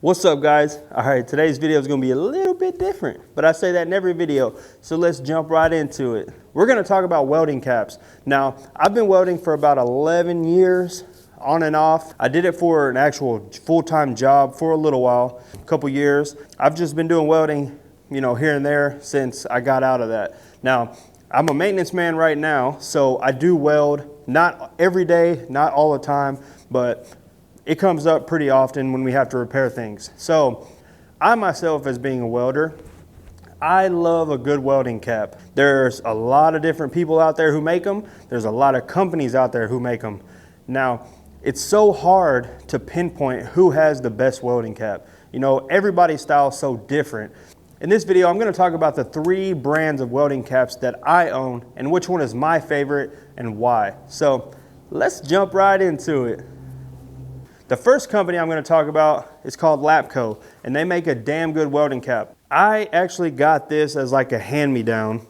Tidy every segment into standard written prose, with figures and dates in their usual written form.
What's up, guys? All right, today's video is going to be a little bit different, but I say that in every video, so let's jump right into it. We're going to talk about welding caps. Now, I've been welding for about 11 years, on and off. I did it for an actual full-time job for a little while, a couple years. I've just been doing welding, here and there since I got out of that. Now, I'm a maintenance man right now, so I do weld, not every day, not all the time, but it comes up pretty often when we have to repair things. So I myself, as being a welder, I love a good welding cap. There's a lot of different people out there who make them. There's a lot of companies out there who make them. Now, it's so hard to pinpoint who has the best welding cap. Everybody's style is so different. In this video, I'm going to talk about the 3 brands of welding caps that I own and which one is my favorite and why. So let's jump right into it. The first company I'm going to talk about is called Lapco, and they make a damn good welding cap. I actually got this as like a hand-me-down.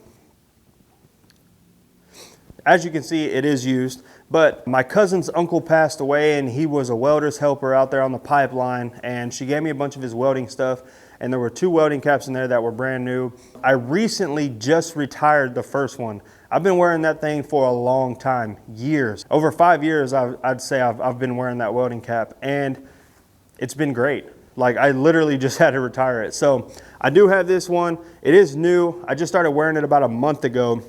As you can see, it is used, but my cousin's uncle passed away and he was a welder's helper out there on the pipeline, and she gave me a bunch of his welding stuff, and there were 2 welding caps in there that were brand new. I recently just retired the first one. I've been wearing that thing for a long time, years. Over 5 years, I'd say I've been wearing that welding cap, and it's been great. Like, I literally just had to retire it. So I do have this one. It is new. I just started wearing it about a month ago.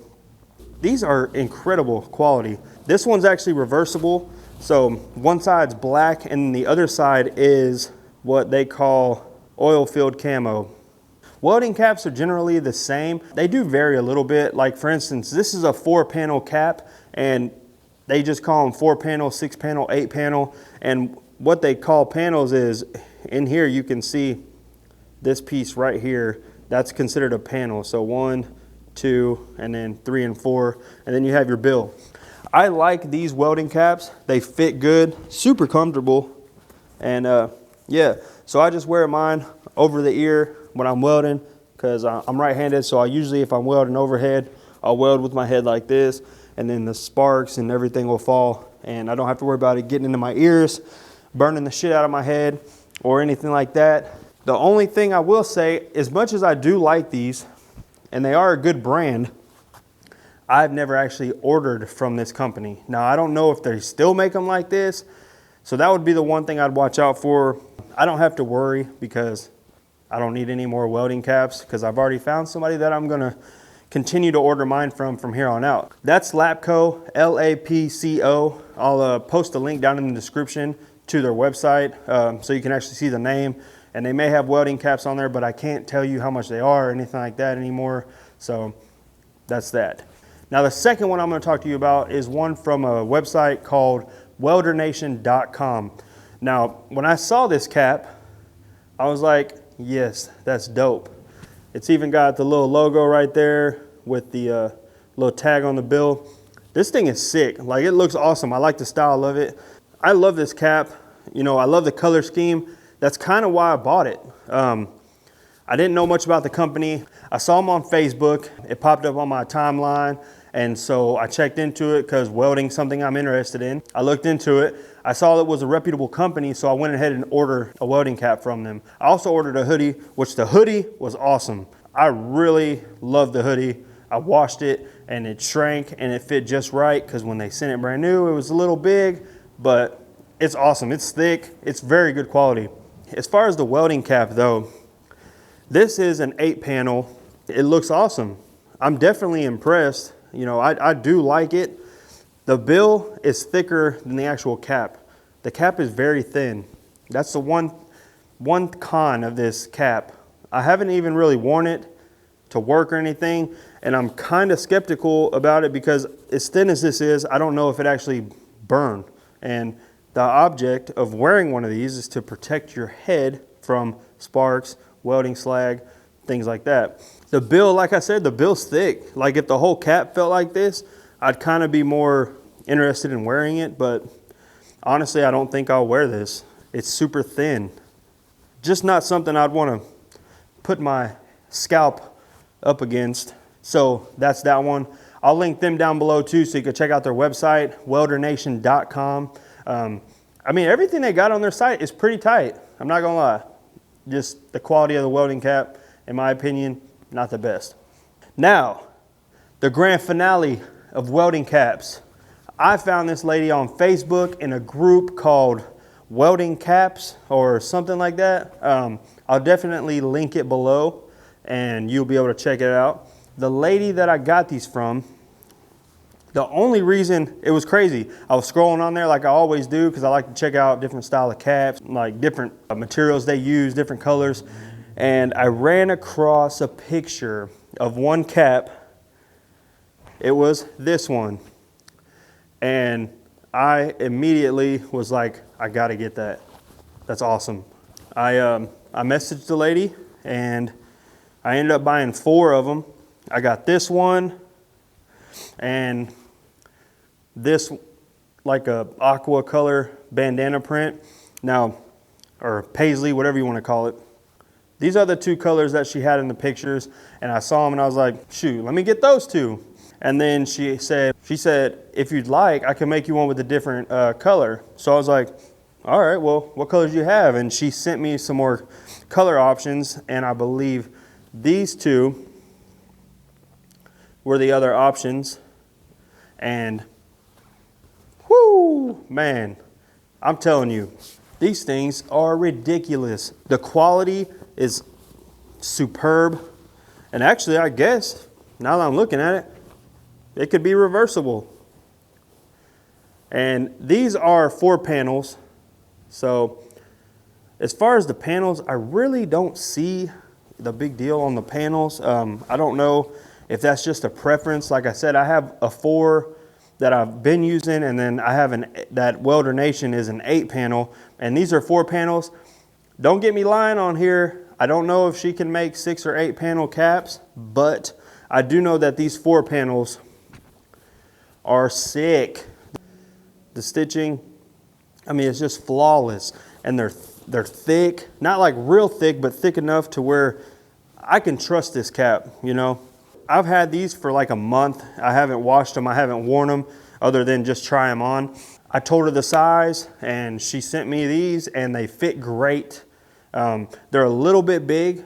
These are incredible quality. This one's actually reversible. So one side's black and the other side is what they call oil field camo. Welding caps are generally the same. They do vary a little bit. Like, for instance, this is a 4-panel cap, and they just call them 4-panel, 6-panel, 8-panel. And what they call panels is, in here you can see this piece right here. That's considered a panel. So 1, 2, and then 3 and 4, and then you have your bill. I like these welding caps. They fit good, super comfortable, and yeah. So I just wear mine over the ear when I'm welding, because I'm right-handed, so if I'm welding overhead, I'll weld with my head like this, and then the sparks and everything will fall, and I don't have to worry about it getting into my ears, burning the shit out of my head, or anything like that. The only thing I will say, as much as I do like these, and they are a good brand, I've never actually ordered from this company. Now, I don't know if they still make them like this, so that would be the one thing I'd watch out for. I don't have to worry because I don't need any more welding caps, because I've already found somebody that I'm gonna continue to order mine from here on out. That's Lapco, L-A-P-C-O. I'll post a link down in the description to their website so you can actually see the name. And they may have welding caps on there, but I can't tell you how much they are or anything like that anymore. So that's that. Now, the second one I'm gonna talk to you about is one from a website called weldernation.com. Now, when I saw this cap, I was like, yes, that's dope. It's even got the little logo right there with the little tag on the bill. This thing is sick. Like, it looks awesome. I like the style of it. I love this cap. I love the color scheme. That's kind of why I bought it. I didn't know much about the company. I saw them on Facebook. It popped up on my timeline. And so I checked into it because welding's something I'm interested in. I looked into it. I saw it was a reputable company, so I went ahead and ordered a welding cap from them. I also ordered a hoodie, which the hoodie was awesome. I really loved the hoodie. I washed it and it shrank and it fit just right, because when they sent it brand new, it was a little big, but it's awesome. It's thick. It's very good quality. As far as the welding cap though, this is an 8-panel. It looks awesome. I'm definitely impressed. I do like it. The bill is thicker than the actual cap. The cap is very thin. That's the one con of this cap. I haven't even really worn it to work or anything, and I'm kind of skeptical about it because as thin as this is, I don't know if it actually burned. And the object of wearing one of these is to protect your head from sparks, welding slag, things like that. The bill, like I said, the bill's thick. Like, if the whole cap felt like this, I'd kind of be more interested in wearing it, but honestly, I don't think I'll wear this. It's super thin. Just not something I'd want to put my scalp up against. So that's that one. I'll link them down below too, so you can check out their website, weldernation.com. I mean, everything they got on their site is pretty tight. I'm not gonna lie. Just the quality of the welding cap, in my opinion, not the best. Now, the grand finale of welding caps. I found this lady on Facebook in a group called Welding Caps or something like that. I'll definitely link it below and you'll be able to check it out. The lady that I got these from, the only reason, it was crazy. I was scrolling on there like I always do because I like to check out different style of caps, like different materials they use, different colors. And I ran across a picture of one cap. It was this one. And I immediately was like, I gotta get that. That's awesome. I messaged the lady and I ended up buying 4 of them. I got this one and this like a aqua color bandana print. Now, or paisley, whatever you want to call it. These are the 2 colors that she had in the pictures, and I saw them and I was like, shoot, let me get those 2. And then she said, if you'd like, I can make you one with a different color. So I was like, all right, well, what colors do you have? And she sent me some more color options, and I believe these 2 were the other options. And whoo, man, I'm telling you, these things are ridiculous. The quality is superb. And actually, I guess, now that I'm looking at it, it could be reversible. And these are 4 panels. So as far as the panels, I really don't see the big deal on the panels. I don't know if that's just a preference. Like I said, I have a 4 that I've been using, and then I have that Welder Nation is an 8 panel, and these are 4 panels. Don't get me lying on here. I don't know if she can make 6 or 8 panel caps, but I do know that these 4 panels are sick. The stitching, I mean, it's just flawless, and they're thick, not like real thick, but thick enough to where I can trust this cap, you know. I've had these for like a month. I haven't washed them, I haven't worn them other than just try them on. I told her the size and she sent me these and they fit great. They're a little bit big,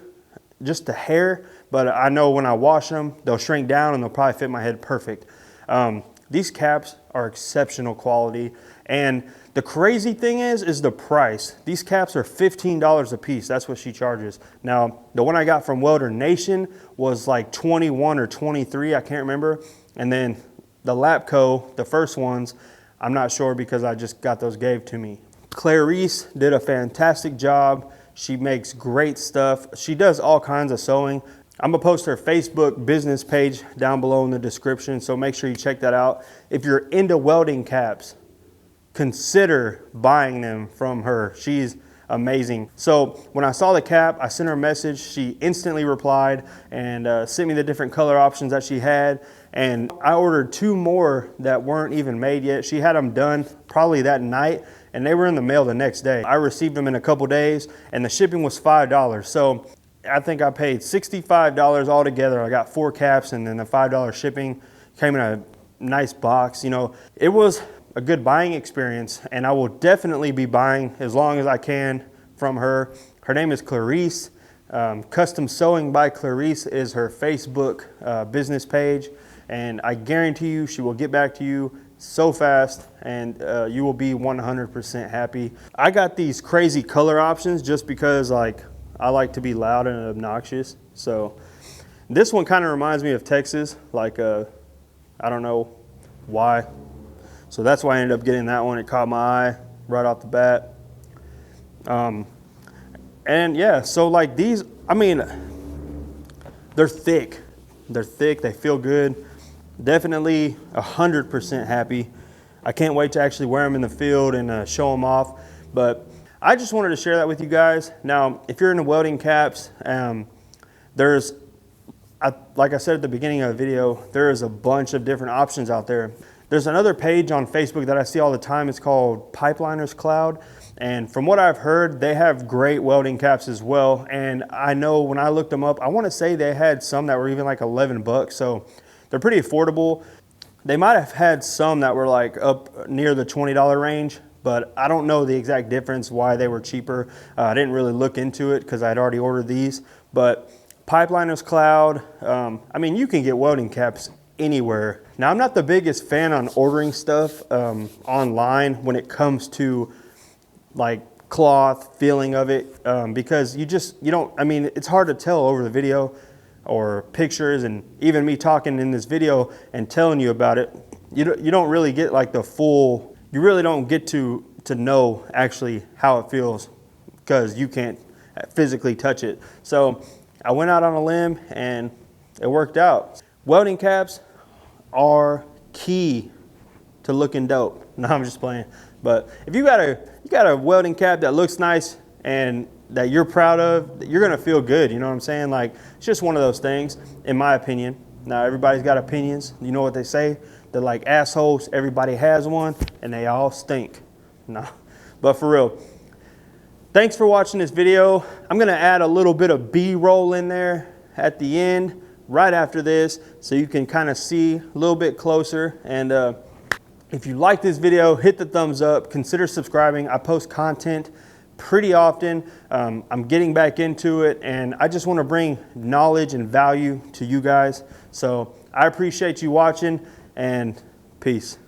just a hair, but I know when I wash them, they'll shrink down and they'll probably fit my head perfect. These caps are exceptional quality, and the crazy thing is the price. These caps are $15 a piece. That's what she charges. Now, the one I got from Welder Nation was like 21 or 23, I can't remember. And then the Lapco, the first ones, I'm not sure because I just got those gave to me. Clarice did a fantastic job. She makes great stuff. She does all kinds of sewing. I'm gonna post her Facebook business page down below in the description, so make sure you check that out. If you're into welding caps, consider buying them from her. She's amazing. So when I saw the cap, I sent her a message. She instantly replied and sent me the different color options that she had. And I ordered 2 more that weren't even made yet. She had them done probably that night, and they were in the mail the next day. I received them in a couple days, and the shipping was $5. So I think I paid $65 altogether. I got 4 caps, and then the $5 shipping came in a nice box. You know, it was a good buying experience, and I will definitely be buying as long as I can from her. Her name is Clarice. Custom Sewing by Clarice is her Facebook business page, and I guarantee you she will get back to you so fast, and you will be 100% happy. I got these crazy color options just because I like to be loud and obnoxious. So this one kind of reminds me of Texas, I don't know why. So that's why I ended up getting that one. It caught my eye right off the bat. And yeah, so like these, I mean, they're thick. They're thick, they feel good. Definitely 100% happy. I can't wait to actually wear them in the field and show them off. But I just wanted to share that with you guys. Now, if you're into welding caps, like I said at the beginning of the video, there is a bunch of different options out there. There's another page on Facebook that I see all the time. It's called Pipeliners Cloud. And from what I've heard, they have great welding caps as well. And I know when I looked them up, I want to say they had some that were even like 11 bucks. So they're pretty affordable. They might have had some that were like up near the $20 range, but I don't know the exact difference why they were cheaper. I didn't really look into it because I'd already ordered these, but Pipeliners Cloud, I mean, you can get welding caps anywhere. Now, I'm not the biggest fan on ordering stuff online when it comes to like cloth, feeling of it, because you don't, I mean, it's hard to tell over the video or pictures, and even me talking in this video and telling you about it, you don't really get like the full, you really don't get to know actually how it feels because you can't physically touch it. So I went out on a limb and it worked out. Welding caps are key to looking dope. No, I'm just playing. But if you got a welding cap that looks nice and that you're proud of, you're gonna feel good, you know what I'm saying? Like, it's just one of those things, in my opinion. Now, everybody's got opinions. You know what they say? They're like assholes. Everybody has one, and they all stink. No, but for real, thanks for watching this video. I'm gonna add a little bit of B-roll in there at the end, right after this, so you can kind of see a little bit closer. And if you like this video, hit the thumbs up, consider subscribing. I post content pretty often. I'm getting back into it, and I just want to bring knowledge and value to you guys. So I appreciate you watching, and peace.